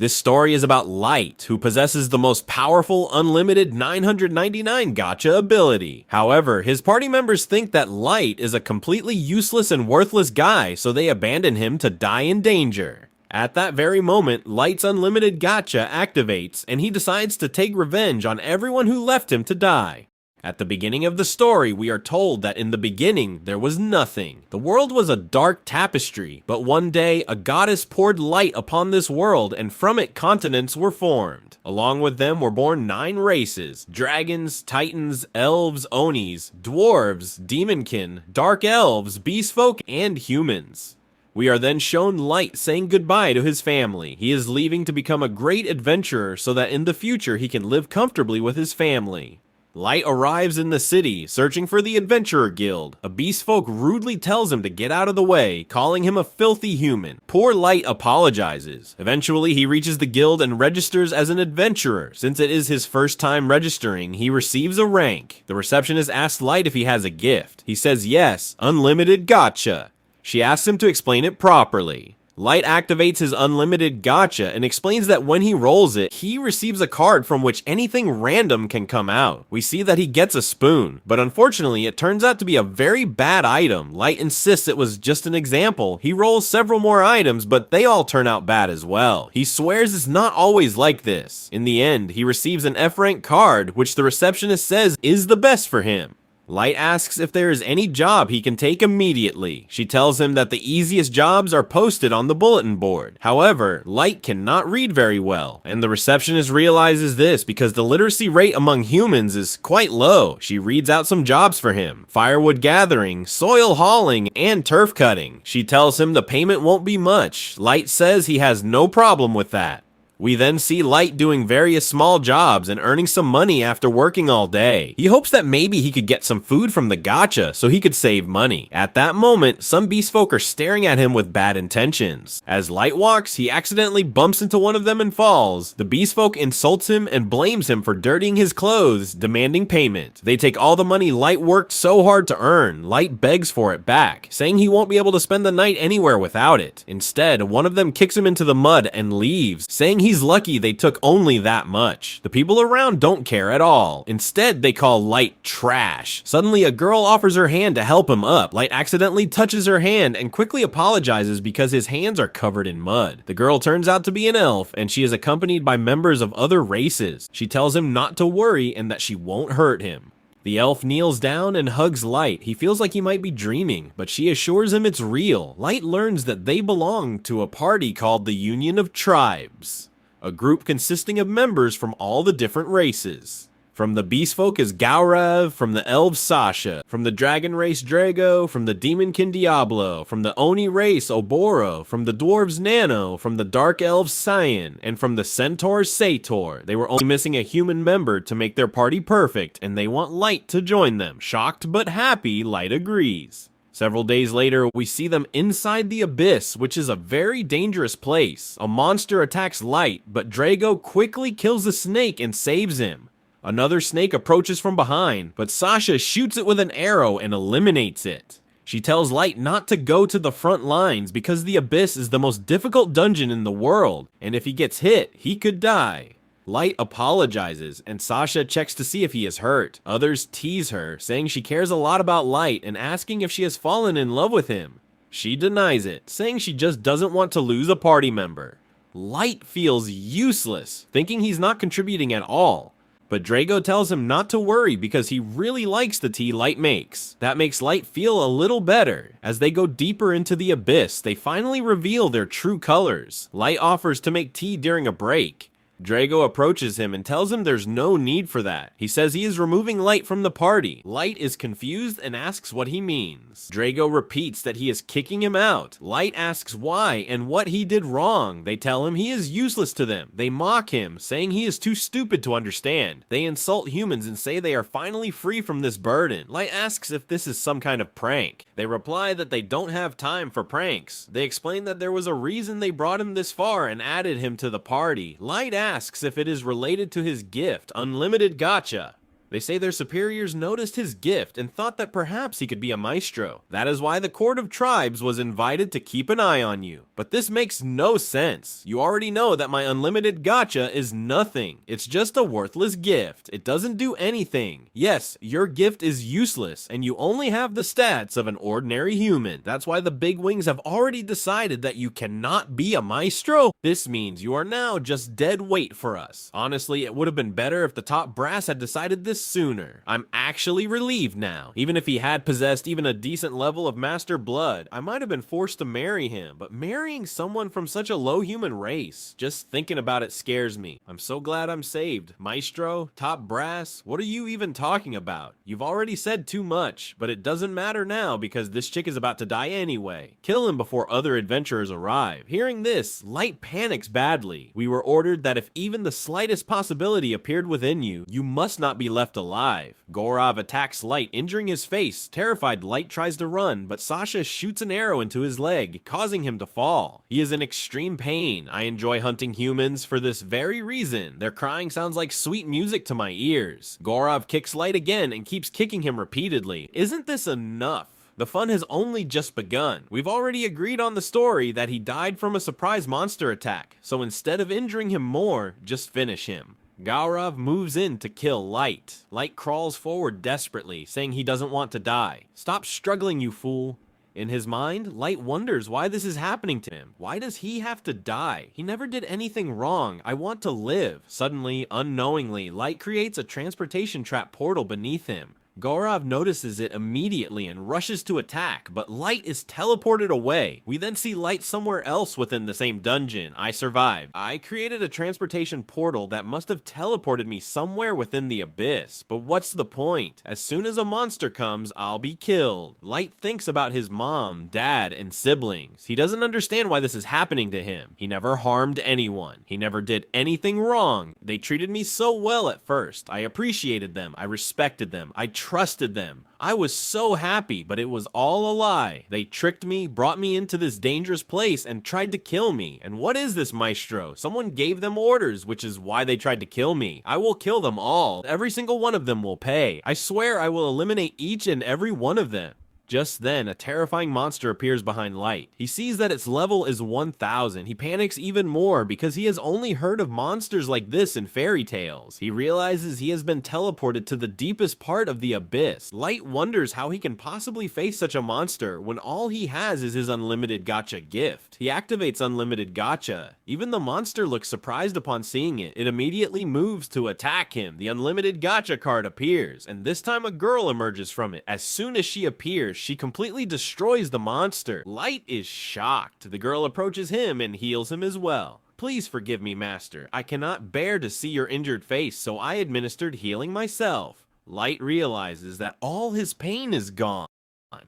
This story is about Light, who possesses the most powerful unlimited 999 gacha ability. However, his party members think that Light is a completely useless and worthless guy, so they abandon him to die in danger. At that very moment, Light's unlimited gacha activates, and he decides to take revenge on everyone who left him to die. At the beginning of the story, we are told that in the beginning, there was nothing. The world was a dark tapestry, but one day, a goddess poured light upon this world, and from it, continents were formed. Along with them were born 9 races: dragons, titans, elves, onis, dwarves, demonkin, dark elves, beastfolk, and humans. We are then shown Light saying goodbye to his family. He is leaving to become a great adventurer so that in the future he can live comfortably with his family. Light arrives in the city, searching for the Adventurer Guild. A beastfolk rudely tells him to get out of the way, calling him a filthy human. Poor Light apologizes. Eventually, he reaches the guild and registers as an adventurer. Since it is his first time registering, he receives a rank. The receptionist asks Light if he has a gift. He says yes, Unlimited Gacha. She asks him to explain it properly. Light activates his unlimited gacha and explains that when he rolls it, he receives a card from which anything random can come out. We see that he gets a spoon, but unfortunately it turns out to be a very bad item. Light insists it was just an example. He rolls several more items, but they all turn out bad as well. He swears it's not always like this. In the end, he receives an F rank card, which the receptionist says is the best for him. Light asks if there is any job he can take immediately. She tells him that the easiest jobs are posted on the bulletin board. However, Light cannot read very well, and the receptionist realizes this because the literacy rate among humans is quite low. She reads out some jobs for him: firewood gathering, soil hauling, and turf cutting. She tells him the payment won't be much. Light says he has no problem with that. We then see Light doing various small jobs and earning some money after working all day. He hopes that maybe he could get some food from the gacha so he could save money. At that moment, some beastfolk are staring at him with bad intentions. As Light walks, he accidentally bumps into one of them and falls. The beastfolk insults him and blames him for dirtying his clothes, demanding payment. They take all the money Light worked so hard to earn. Light begs for it back, saying he won't be able to spend the night anywhere without it. Instead, one of them kicks him into the mud and leaves, saying he's lucky they took only that much. The people around don't care at all. Instead, they call Light trash. Suddenly, a girl offers her hand to help him up. Light accidentally touches her hand and quickly apologizes because his hands are covered in mud. The girl turns out to be an elf, and she is accompanied by members of other races. She tells him not to worry and that she won't hurt him. The elf kneels down and hugs Light. He feels like he might be dreaming, but she assures him it's real. Light learns that they belong to a party called the Union of Tribes, a group consisting of members from all the different races. From the beastfolk is Gaurav, from the elves Sasha, from the dragon race Drago, from the demonkin Diablo, from the oni race Oboro, from the dwarves Nano, from the dark elves Cyan, and from the centaurs Sator. They were only missing a human member to make their party perfect, and they want Light to join them. Shocked but happy, Light agrees. Several days later, we see them inside the Abyss, which is a very dangerous place. A monster attacks Light, but Drago quickly kills the snake and saves him. Another snake approaches from behind, but Sasha shoots it with an arrow and eliminates it. She tells Light not to go to the front lines because the Abyss is the most difficult dungeon in the world, and if he gets hit, he could die. Light apologizes, and Sasha checks to see if he is hurt. Others tease her, saying she cares a lot about Light and asking if she has fallen in love with him. She denies it, saying she just doesn't want to lose a party member. Light feels useless, thinking he's not contributing at all. But Drago tells him not to worry because he really likes the tea Light makes. That makes Light feel a little better. As they go deeper into the Abyss, they finally reveal their true colors. Light offers to make tea during a break. Drago approaches him and tells him there's no need for that. He says he is removing Light from the party. Light is confused and asks what he means. Drago repeats that he is kicking him out. Light asks why and what he did wrong. They tell him he is useless to them. They mock him, saying he is too stupid to understand. They insult humans and say they are finally free from this burden. Light asks if this is some kind of prank. They reply that they don't have time for pranks. They explain that there was a reason they brought him this far and added him to the party. Light asks if it is related to his gift, Unlimited Gacha. They say their superiors noticed his gift and thought that perhaps he could be a maestro. That is why the Court of Tribes was invited to keep an eye on you. But this makes no sense. You already know that my unlimited gacha is nothing. It's just a worthless gift. It doesn't do anything. Yes, your gift is useless, and you only have the stats of an ordinary human. That's why the big wings have already decided that you cannot be a maestro. This means you are now just dead weight for us. Honestly, it would have been better if the top brass had decided this sooner. I'm actually relieved now. Even if he had possessed even a decent level of master blood, I might have been forced to marry him, but marrying someone from such a low human race, just thinking about it scares me. I'm so glad I'm saved. Maestro, top brass, what are you even talking about? You've already said too much, but it doesn't matter now because this chick is about to die anyway. Kill him before other adventurers arrive. Hearing this, Light panics badly. We were ordered that if even the slightest possibility appeared within you, you must not be left alive. Gorov attacks Light, injuring his face. Terrified, Light tries to run, but Sasha shoots an arrow into his leg, causing him to fall. He is in extreme pain. I enjoy hunting humans for this very reason. Their crying sounds like sweet music to my ears. Gorov kicks Light again and keeps kicking him repeatedly. Isn't this enough? The fun has only just begun. We've already agreed on the story that he died from a surprise monster attack, so instead of injuring him more, just finish him. Gaurav moves in to kill Light. Light crawls forward desperately, saying he doesn't want to die. Stop struggling, you fool. In his mind, Light wonders why this is happening to him. Why does he have to die? He never did anything wrong. I want to live. Suddenly, unknowingly, Light creates a transportation trap portal beneath him. Gaurav notices it immediately and rushes to attack, but Light is teleported away. We then see Light somewhere else within the same dungeon. I survived. I created a transportation portal that must have teleported me somewhere within the abyss. But what's the point? As soon as a monster comes, I'll be killed. Light thinks about his mom, dad, and siblings. He doesn't understand why this is happening to him. He never harmed anyone. He never did anything wrong. They treated me so well at first. I appreciated them. I respected them. I trusted them. I was so happy, but it was all a lie. They tricked me, brought me into this dangerous place, and tried to kill me. And what is this, Maestro? Someone gave them orders, which is why they tried to kill me. I will kill them all. Every single one of them will pay. I swear I will eliminate each and every one of them. Just then, a terrifying monster appears behind Light. He sees that its level is 1000. He panics even more because he has only heard of monsters like this in fairy tales. He realizes he has been teleported to the deepest part of the abyss. Light wonders how he can possibly face such a monster when all he has is his unlimited gacha gift. He activates unlimited gacha. Even the monster looks surprised upon seeing it. It immediately moves to attack him. The unlimited gacha card appears, and this time a girl emerges from it. As soon as she appears, she completely destroys the monster. Light is shocked. The girl approaches him and heals him as well. Please forgive me, Master. I cannot bear to see your injured face, so I administered healing myself. Light realizes that all his pain is gone.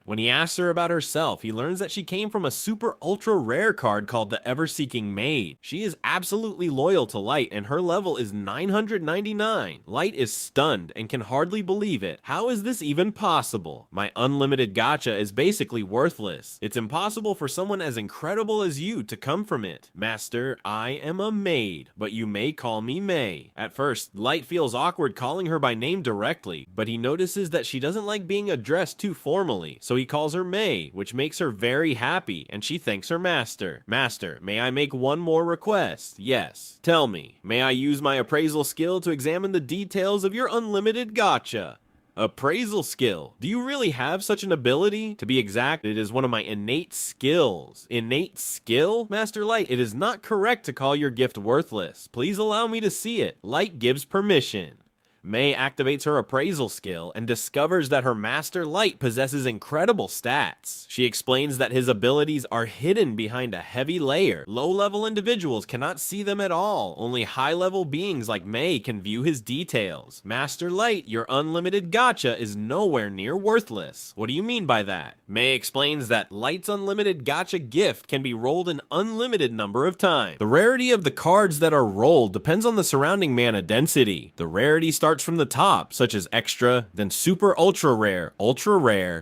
When he asks her about herself, he learns that she came from a super ultra rare card called the Ever-Seeking Maid. She is absolutely loyal to Light and her level is 999. Light is stunned and can hardly believe it. How is this even possible? My unlimited gacha is basically worthless. It's impossible for someone as incredible as you to come from it. Master, I am a maid, but you may call me May. At first, Light feels awkward calling her by name directly, but he notices that she doesn't like being addressed too formally. So he calls her May, which makes her very happy, and she thanks her master. Master, may I make one more request? Yes. Tell me, may I use my appraisal skill to examine the details of your unlimited gacha? Appraisal skill. Do you really have such an ability? To be exact, it is one of my innate skills. Innate skill? Master Light, it is not correct to call your gift worthless. Please allow me to see it. Light gives permission. May activates her appraisal skill and discovers that her Master Light possesses incredible stats. She explains that his abilities are hidden behind a heavy layer. Low-level individuals cannot see them at all. Only high-level beings like May can view his details. Master Light, your unlimited gacha is nowhere near worthless. What do you mean by that? May explains that Light's unlimited gacha gift can be rolled an unlimited number of times. The rarity of the cards that are rolled depends on the surrounding mana density. The rarity starts from the top, such as extra, then super ultra rare,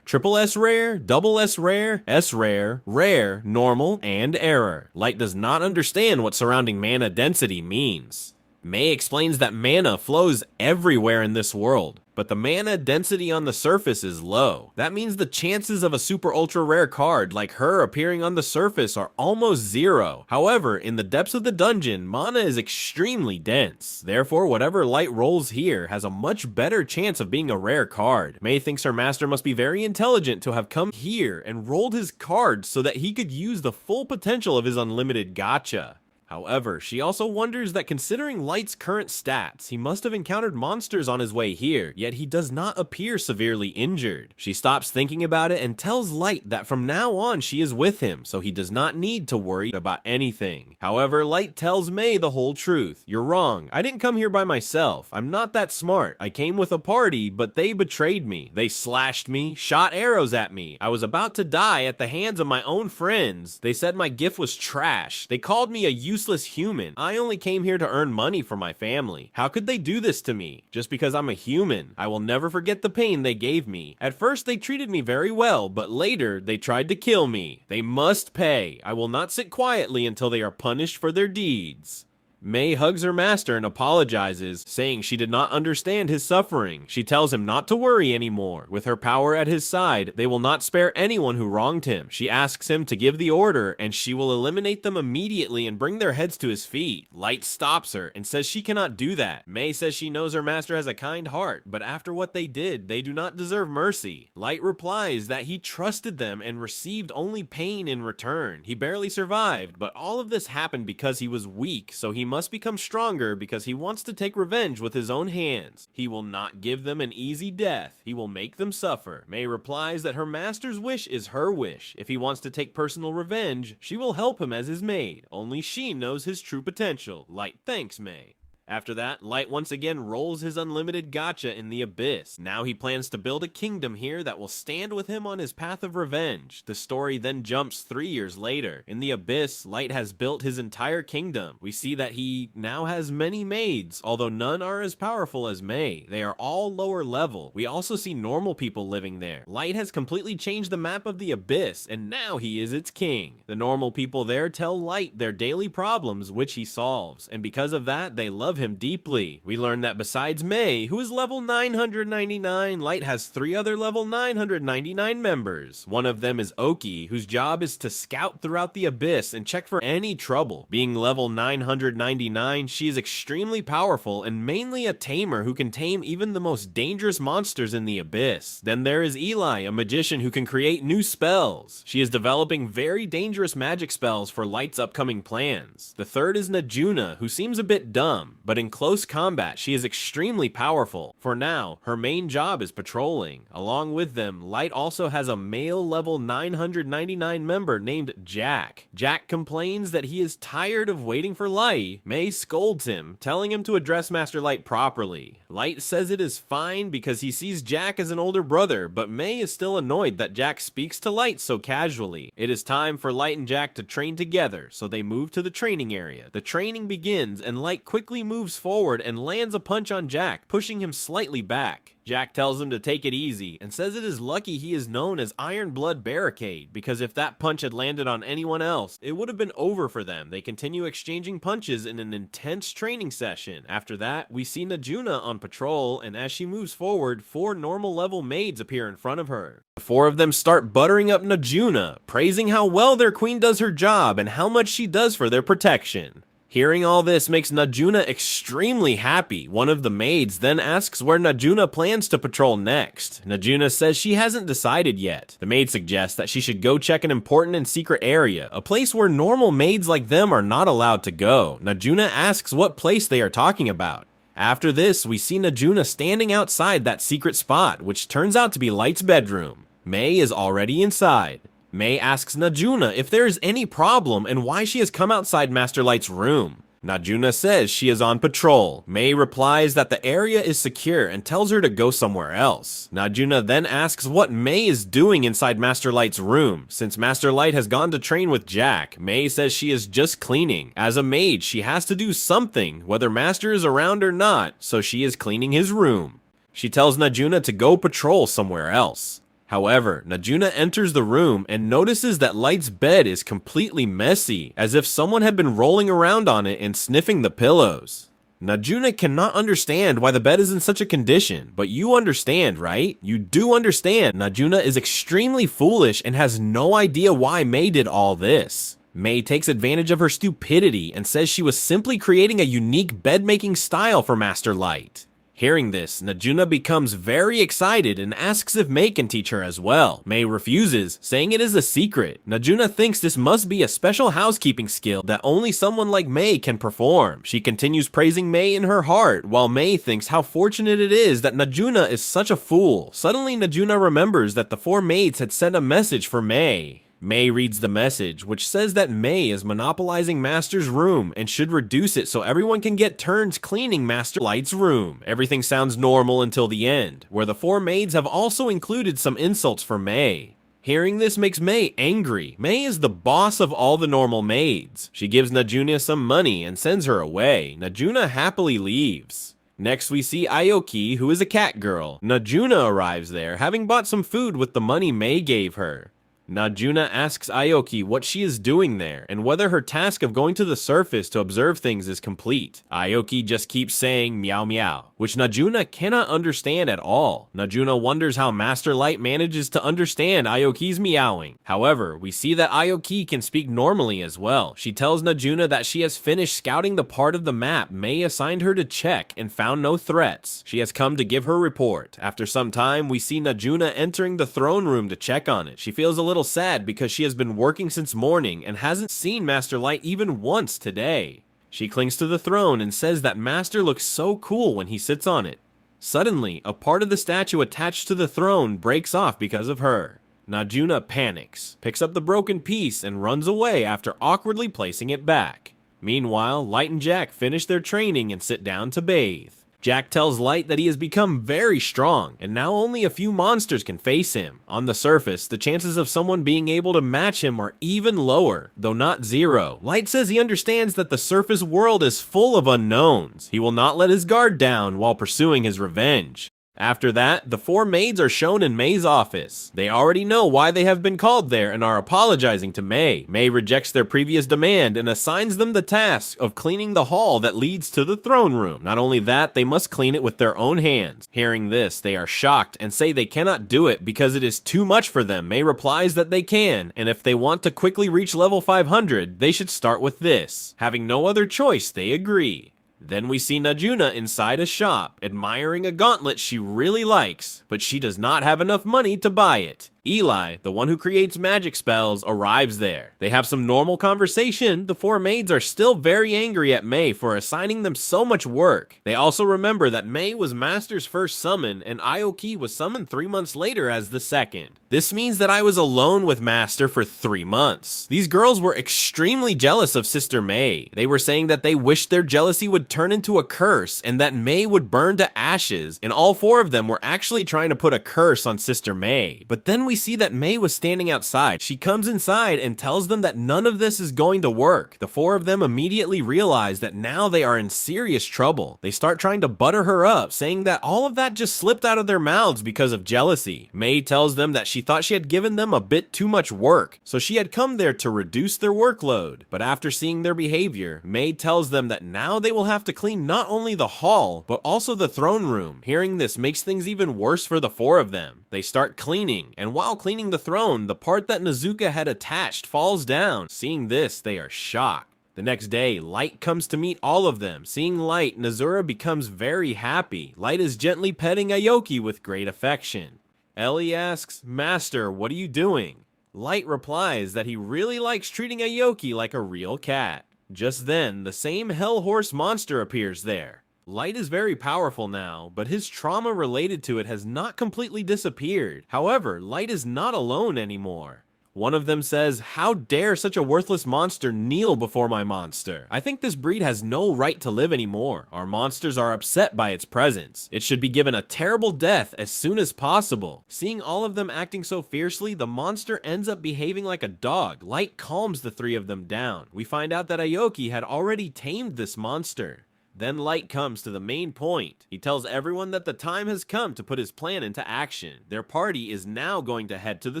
triple S rare, double S rare, rare, normal, and error. Light does not understand what surrounding mana density means. May explains that mana flows everywhere in this world, but the mana density on the surface is low. That means the chances of a super ultra rare card like her appearing on the surface are almost zero. However, in the depths of the dungeon, mana is extremely dense. Therefore, whatever Light rolls here has a much better chance of being a rare card. Mei thinks her master must be very intelligent to have come here and rolled his cards so that he could use the full potential of his unlimited gacha. However, she also wonders that considering Light's current stats, he must have encountered monsters on his way here, yet he does not appear severely injured. She stops thinking about it and tells Light that from now on she is with him, so he does not need to worry about anything. However, Light tells Mei the whole truth. You're wrong. I didn't come here by myself. I'm not that smart. I came with a party, but they betrayed me. They slashed me, shot arrows at me. I was about to die at the hands of my own friends. They said my gift was trash. They called me a useless human. I only came here to earn money for my family. How could they do this to me? Just because I'm a human. I will never forget the pain they gave me. At first they treated me very well, but later they tried to kill me. They must pay. I will not sit quietly until they are punished for their deeds. Mei hugs her master and apologizes, saying she did not understand his suffering. She tells him not to worry anymore. With her power at his side, they will not spare anyone who wronged him. She asks him to give the order, and she will eliminate them immediately and bring their heads to his feet. Light stops her and says she cannot do that. Mei says she knows her master has a kind heart, but after what they did, they do not deserve mercy. Light replies that he trusted them and received only pain in return. He barely survived, but all of this happened because he was weak, so he must become stronger because he wants to take revenge with his own hands. He will not give them an easy death. He will make them suffer. Mei replies that her master's wish is her wish. If he wants to take personal revenge, she will help him as his maid. Only she knows his true potential. Light thanks Mei. After that, Light once again rolls his unlimited gacha in the abyss. Now he plans to build a kingdom here that will stand with him on his path of revenge. The story then jumps 3 years later. In the abyss, Light has built his entire kingdom. We see that he now has many maids, although none are as powerful as Mei. They are all lower level. We also see normal people living there. Light has completely changed the map of the abyss, and now he is its king. The normal people there tell Light their daily problems, which he solves, and because of that, they love him deeply. We learn that besides Mei, who is level 999, Light has 3 other level 999 members. One of them is Oki, whose job is to scout throughout the abyss and check for any trouble. Being level 999, she is extremely powerful and mainly a tamer who can tame even the most dangerous monsters in the abyss. Then there is Eli, a magician who can create new spells. She is developing very dangerous magic spells for Light's upcoming plans. The third is Najuna, who seems a bit dumb, but in close combat, she is extremely powerful. For now, her main job is patrolling. Along with them, Light also has a male level 999 member named Jack. Jack complains that he is tired of waiting for Light. Mei scolds him, telling him to address Master Light properly. Light says it is fine because he sees Jack as an older brother, but Mei is still annoyed that Jack speaks to Light so casually. It is time for Light and Jack to train together, so they move to the training area. The training begins, and Light quickly moves forward and lands a punch on Jack, pushing him slightly back. Jack tells him to take it easy and says it is lucky he is known as Iron Blood Barricade, because if that punch had landed on anyone else, it would have been over for them. They continue exchanging punches in an intense training session. After that, we see Najuna on patrol, and as she moves forward, 4 normal level maids appear in front of her. The 4 of them start buttering up Najuna, praising how well their queen does her job and how much she does for their protection. Hearing all this makes Najuna extremely happy. One of the maids then asks where Najuna plans to patrol next. Najuna says she hasn't decided yet. The maid suggests that she should go check an important and secret area, a place where normal maids like them are not allowed to go. Najuna asks what place they are talking about. After this, we see Najuna standing outside that secret spot, which turns out to be Light's bedroom. Mei is already inside. Mei asks Najuna if there is any problem and why she has come outside Master Light's room. Najuna says she is on patrol. Mei replies that the area is secure and tells her to go somewhere else. Najuna then asks what Mei is doing inside Master Light's room. Since Master Light has gone to train with Jack, Mei says she is just cleaning. As a maid, she has to do something, whether Master is around or not, so she is cleaning his room. She tells Najuna to go patrol somewhere else. However, Najuna enters the room and notices that Light's bed is completely messy, as if someone had been rolling around on it and sniffing the pillows. Najuna cannot understand why the bed is in such a condition, but you understand, right? You do understand Najuna is extremely foolish and has no idea why Mei did all this. Mei takes advantage of her stupidity and says she was simply creating a unique bed-making style for Master Light. Hearing this, Najuna becomes very excited and asks if Mei can teach her as well. Mei refuses, saying it is a secret. Najuna thinks this must be a special housekeeping skill that only someone like Mei can perform. She continues praising Mei in her heart, while Mei thinks how fortunate it is that Najuna is such a fool. Suddenly, Najuna remembers that the four maids had sent a message for Mei. Mei reads the message, which says that Mei is monopolizing Master's room and should reduce it so everyone can get turns cleaning Master Light's room. Everything sounds normal until the end, where the four maids have also included some insults for Mei. Hearing this makes Mei angry. Mei is the boss of all the normal maids. She gives Najuna some money and sends her away. Najuna happily leaves. Next we see Aoki, who is a cat girl. Najuna arrives there, having bought some food with the money Mei gave her. Najuna asks Aoki what she is doing there, and whether her task of going to the surface to observe things is complete. Aoki just keeps saying meow meow, which Najuna cannot understand at all. Najuna wonders how Master Light manages to understand Aoki's meowing. However, we see that Aoki can speak normally as well. She tells Najuna that she has finished scouting the part of the map Mei assigned her to check and found no threats. She has come to give her report. After some time, we see Najuna entering the throne room to check on it. She feels a little sad because she has been working since morning and hasn't seen Master Light even once today. She clings to the throne and says that Master looks so cool when he sits on it. Suddenly, a part of the statue attached to the throne breaks off because of her. Najuna panics, picks up the broken piece, and runs away after awkwardly placing it back. Meanwhile, Light and Jack finish their training and sit down to bathe. Jack tells Light that he has become very strong, and now only a few monsters can face him. On the surface, the chances of someone being able to match him are even lower, though not zero. Light says he understands that the surface world is full of unknowns. He will not let his guard down while pursuing his revenge. After that, the four maids are shown in Mei's office. They already know why they have been called there and are apologizing to Mei. Mei rejects their previous demand and assigns them the task of cleaning the hall that leads to the throne room. Not only that, they must clean it with their own hands. Hearing this, they are shocked and say they cannot do it because it is too much for them. Mei replies that they can, and if they want to quickly reach level 500, they should start with this. Having no other choice, they agree. Then we see Najuna inside a shop, admiring a gauntlet she really likes, but she does not have enough money to buy it. Eli, the one who creates magic spells, arrives there. They have some normal conversation. The four maids are still very angry at Mei for assigning them so much work. They also remember that Mei was Master's first summon, and Aoki was summoned 3 months later as the second. This means that I was alone with Master for 3 months. These girls were extremely jealous of Sister Mei. They were saying that they wished their jealousy would turn into a curse, and that Mei would burn to ashes, and all four of them were actually trying to put a curse on Sister Mei. But then we see that Mei was standing outside. She comes inside and tells them that none of this is going to work. The four of them immediately realize that now they are in serious trouble. They start trying to butter her up, saying that all of that just slipped out of their mouths because of jealousy. Mei tells them that she thought she had given them a bit too much work, so she had come there to reduce their workload. But after seeing their behavior, Mei tells them that now they will have to clean not only the hall, but also the throne room. Hearing this makes things even worse for the four of them. They start cleaning, and while cleaning the throne, the part that Nezuka had attached falls down. Seeing this, they are shocked. The next day, Light comes to meet all of them. Seeing Light, Nezura becomes very happy. Light is gently petting Aoki with great affection. Ellie asks, "Master, what are you doing?" Light replies that he really likes treating Aoki like a real cat. Just then, the same hell horse monster appears there. Light is very powerful now, but his trauma related to it has not completely disappeared. However, Light is not alone anymore. One of them says, "How dare such a worthless monster kneel before my monster? I think this breed has no right to live anymore. Our monsters are upset by its presence. It should be given a terrible death as soon as possible." Seeing all of them acting so fiercely, the monster ends up behaving like a dog. Light calms the three of them down. We find out that Aoki had already tamed this monster. Then Light comes to the main point. He tells everyone that the time has come to put his plan into action. Their party is now going to head to the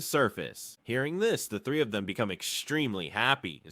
surface. Hearing this, the three of them become extremely happy.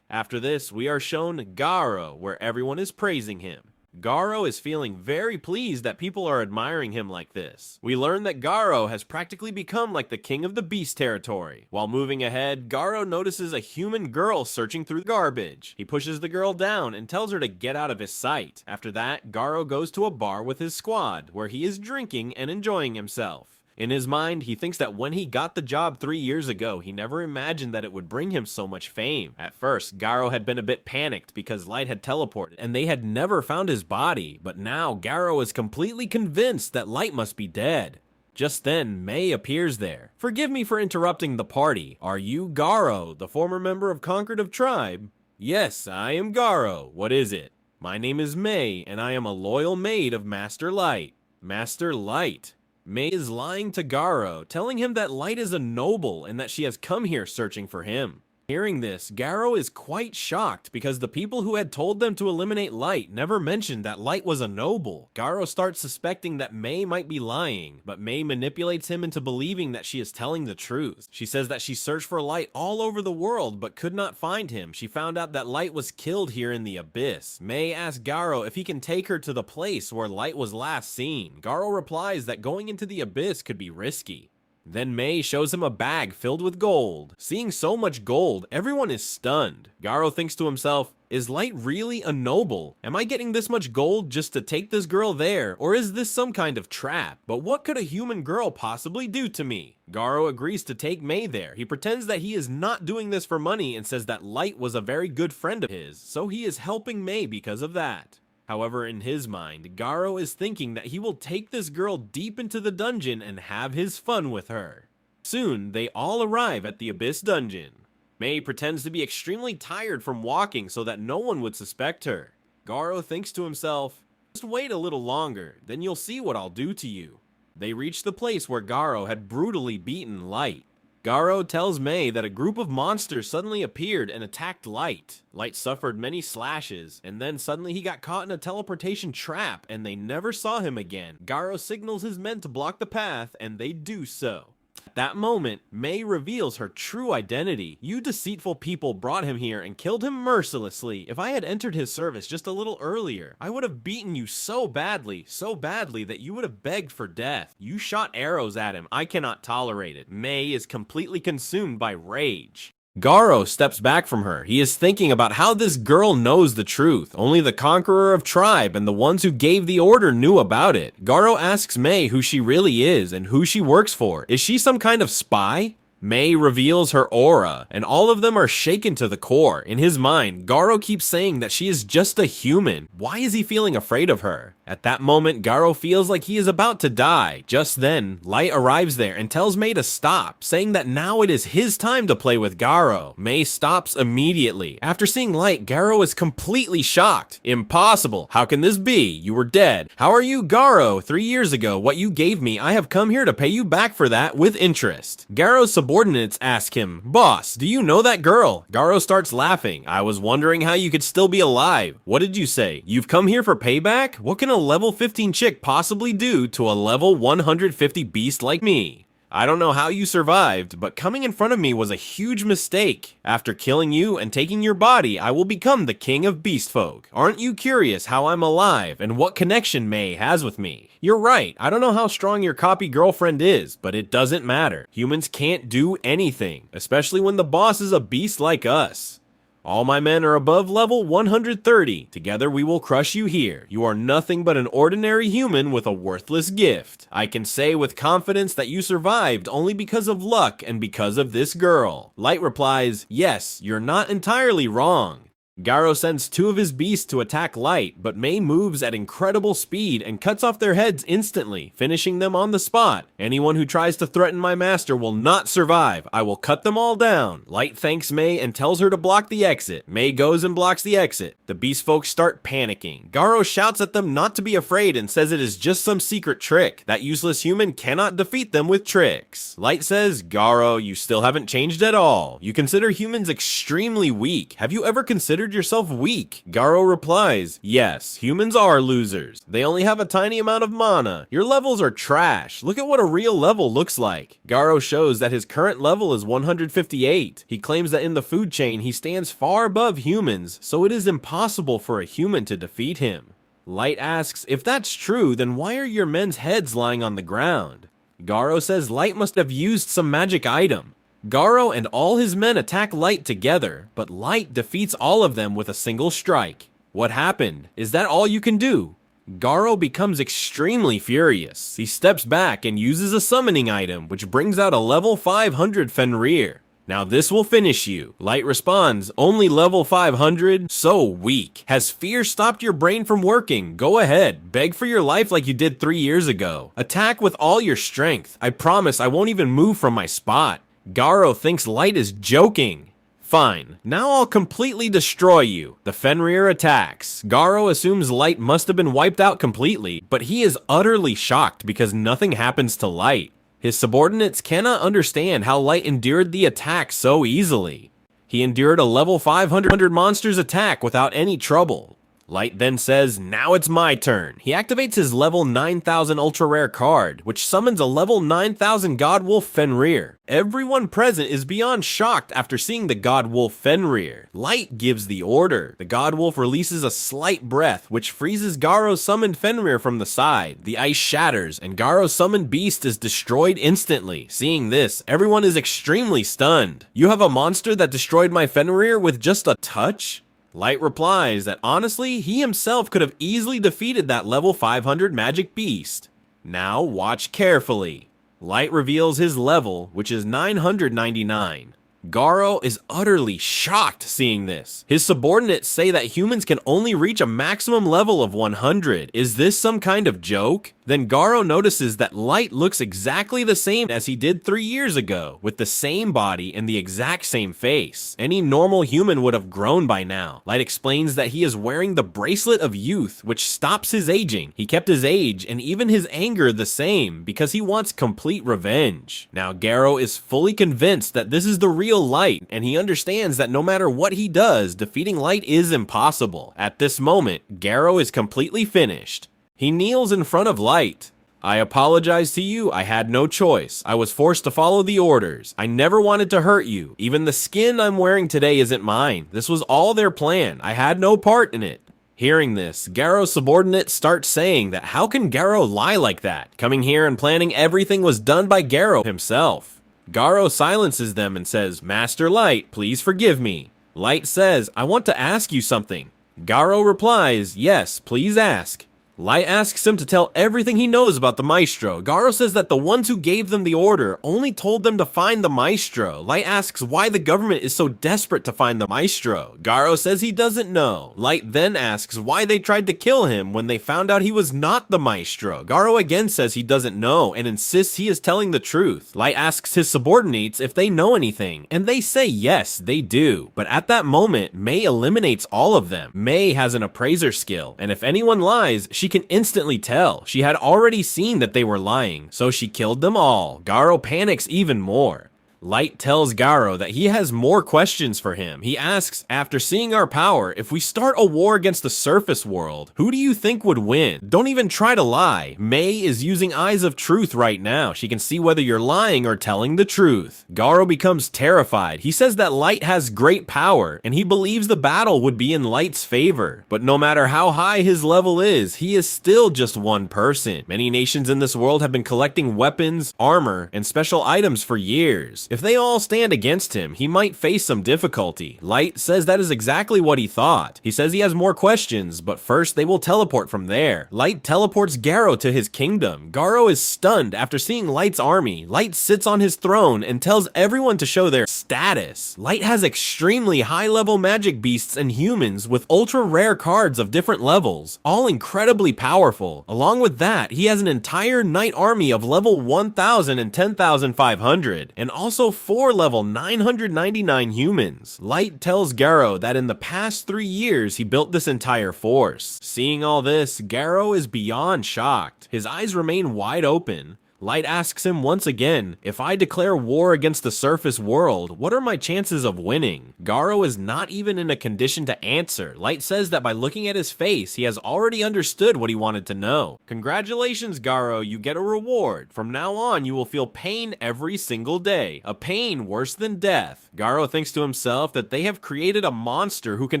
After this, we are shown Garo, where everyone is praising him. Garo is feeling very pleased that people are admiring him like this. We learn that Garo has practically become like the king of the beast territory. While moving ahead, Garo notices a human girl searching through garbage. He pushes the girl down and tells her to get out of his sight. After that, Garo goes to a bar with his squad, where he is drinking and enjoying himself. In his mind, he thinks that when he got the job 3 years ago, he never imagined that it would bring him so much fame. At first, Garo had been a bit panicked because Light had teleported and they had never found his body, but now Garo is completely convinced that Light must be dead. Just then, May appears there. Forgive me for interrupting the party. Are you Garo, the former member of Concordative Tribe? Yes, I am Garo. What is it? My name is May, and I am a loyal maid of Master Light. Master Light. May is lying to Garo, telling him that Light is a noble and that she has come here searching for him. Hearing this, Garo is quite shocked because the people who had told them to eliminate Light never mentioned that Light was a noble. Garo starts suspecting that May might be lying, but May manipulates him into believing that she is telling the truth. She says that she searched for Light all over the world but could not find him. She found out that Light was killed here in the Abyss. May asks Garo if he can take her to the place where Light was last seen. Garo replies that going into the Abyss could be risky. Then May shows him a bag filled with gold. Seeing so much gold, everyone is stunned. Garo thinks to himself, is Light really a noble? Am I getting this much gold just to take this girl there, or is this some kind of trap? But what could a human girl possibly do to me? Garo agrees to take May there. He pretends that he is not doing this for money and says that Light was a very good friend of his, so he is helping May because of that. However, in his mind, Garo is thinking that he will take this girl deep into the dungeon and have his fun with her. Soon, they all arrive at the Abyss dungeon. May pretends to be extremely tired from walking so that no one would suspect her. Garo thinks to himself, just wait a little longer, then you'll see what I'll do to you. They reach the place where Garo had brutally beaten Light. Garo tells May that a group of monsters suddenly appeared and attacked Light. Light suffered many slashes, and then suddenly he got caught in a teleportation trap, and they never saw him again. Garo signals his men to block the path, and they do so. At that moment, May reveals her true identity. You deceitful people brought him here and killed him mercilessly. If I had entered his service just a little earlier, I would have beaten you so badly that you would have begged for death. You shot arrows at him. I cannot tolerate it. May is completely consumed by rage. Garo steps back from her. He is thinking about how this girl knows the truth. Only the conqueror of tribe and the ones who gave the order knew about it. Garo asks May who she really is and who she works for. Is she some kind of spy? May reveals her aura, and all of them are shaken to the core. In his mind, Garo keeps saying that she is just a human. Why is he feeling afraid of her? At that moment, Garo feels like he is about to die. Just then, Light arrives there and tells May to stop, saying that now it is his time to play with Garo. May stops immediately. After seeing Light, Garo is completely shocked. Impossible. How can this be? You were dead. How are you, Garo? 3 years ago, what you gave me, I have come here to pay you back for that with interest. Garo's subordinates ask him, Boss, do you know that girl? Garo starts laughing. I was wondering how you could still be alive. What did you say? You've come here for payback? What can a level 15 chick possibly do to a level 150 beast like me? I don't know how you survived, but coming in front of me was a huge mistake. After killing you and taking your body, I will become the king of beast folk. Aren't you curious how I'm alive and what connection May has with me? You're right, I don't know how strong your copy girlfriend is, but it doesn't matter. Humans can't do anything, especially when the boss is a beast like us. All my men are above level 130. Together we will crush you here. You are nothing but an ordinary human with a worthless gift. I can say with confidence that you survived only because of luck and because of this girl. Light replies, yes, you're not entirely wrong. Garo sends 2 of his beasts to attack Light, but May moves at incredible speed and cuts off their heads instantly, finishing them on the spot. Anyone who tries to threaten my master will not survive. I will cut them all down. Light thanks May and tells her to block the exit. May goes and blocks the exit. The beast folks start panicking. Garo shouts at them not to be afraid and says it is just some secret trick. That useless human cannot defeat them with tricks. Light says, Garo, you still haven't changed at all. You consider humans extremely weak. Have you ever considered yourself weak? Garo replies, yes, humans are losers. They only have a tiny amount of mana. Your levels are trash. Look at what a real level looks like. Garo shows that his current level is 158. He claims that in the food chain he stands far above humans, so it is impossible for a human to defeat him. Light asks, if that's true, then why are your men's heads lying on the ground? Garo says Light must have used some magic item. Garo and all his men attack Light together, but Light defeats all of them with a single strike. What happened? Is that all you can do? Garo becomes extremely furious. He steps back and uses a summoning item, which brings out a level 500 Fenrir. Now this will finish you. Light responds, only level 500? So weak. Has fear stopped your brain from working? Go ahead, beg for your life like you did 3 years ago. Attack with all your strength. I promise I won't even move from my spot. Garo thinks Light is joking. Fine, now I'll completely destroy you. The Fenrir attacks. Garo assumes Light must have been wiped out completely, but he is utterly shocked because nothing happens to Light. His subordinates cannot understand how Light endured the attack so easily. He endured a level 500 monster's attack without any trouble. Light then says, now it's my turn. He activates his level 9000 ultra rare card, which summons a level 9000 God Wolf Fenrir. Everyone present is beyond shocked after seeing the God Wolf Fenrir. Light gives the order. The God Wolf releases a slight breath, which freezes Garo's summoned Fenrir from the side. The ice shatters, and Garo's summoned beast is destroyed instantly. Seeing this, everyone is extremely stunned. You have a monster that destroyed my Fenrir with just a touch? Light replies that honestly, he himself could have easily defeated that level 500 magic beast. Now watch carefully. Light reveals his level, which is 999. Garo is utterly shocked seeing this. His subordinates say that humans can only reach a maximum level of 100. Is this some kind of joke? Then Garo notices that Light looks exactly the same as he did 3 years ago, with the same body and the exact same face. Any normal human would have grown by now. Light explains that he is wearing the bracelet of youth, which stops his aging. He kept his age and even his anger the same because he wants complete revenge. Now Garo is fully convinced that this is the real Light, and he understands that no matter what he does, defeating Light is impossible. At this moment, Garo is completely finished. He kneels in front of Light. I apologize to you, I had no choice. I was forced to follow the orders. I never wanted to hurt you. Even the skin I'm wearing today isn't mine. This was all their plan. I had no part in it. Hearing this, Garo's subordinates start saying that how can Garo lie like that? Coming here and planning everything was done by Garo himself. Garo silences them and says, Master Light, please forgive me. Light says, I want to ask you something. Garo replies, yes, please ask. Light asks him to tell everything he knows about the Maestro. Garo says that the ones who gave them the order only told them to find the Maestro. Light asks why the government is so desperate to find the Maestro. Garo says he doesn't know. Light then asks why they tried to kill him when they found out he was not the Maestro. Garo again says he doesn't know and insists he is telling the truth. Light asks his subordinates if they know anything, and they say yes, they do. But at that moment, May eliminates all of them. May has an appraiser skill, and if anyone lies, she can instantly tell. She had already seen that they were lying, so she killed them all. Garo panics even more. Light tells Garo that he has more questions for him. He asks, after seeing our power, if we start a war against the surface world, who do you think would win? Don't even try to lie. May is using eyes of truth right now. She can see whether you're lying or telling the truth. Garo becomes terrified. He says that Light has great power, and he believes the battle would be in Light's favor. But no matter how high his level is, he is still just one person. Many nations in this world have been collecting weapons, armor, and special items for years. If they all stand against him, he might face some difficulty. Light says that is exactly what he thought. He says he has more questions, but first they will teleport from there. Light teleports Garo to his kingdom. Garo is stunned after seeing Light's army. Light sits on his throne and tells everyone to show their status. Light has extremely high-level magic beasts and humans with ultra-rare cards of different levels, all incredibly powerful. Along with that, he has an entire knight army of level 1000 and 10,500, and also 4 level 999 humans. Light tells Garo that in the past 3 years he built this entire force. Seeing all this, Garo is beyond shocked. His eyes remain wide open. Light asks him once again, if I declare war against the surface world, what are my chances of winning? Garo is not even in a condition to answer. Light says that by looking at his face, he has already understood what he wanted to know. Congratulations, Garo, you get a reward. From now on, you will feel pain every single day. A pain worse than death. Garo thinks to himself that they have created a monster who can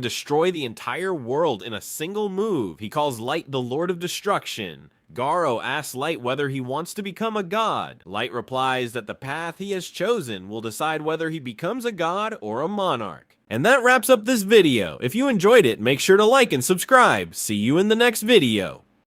destroy the entire world in a single move. He calls Light the Lord of Destruction. Garo asks Light whether he wants to become a god. Light replies that the path he has chosen will decide whether he becomes a god or a monarch. And that wraps up this video. If you enjoyed it, make sure to like and subscribe. See you in the next video.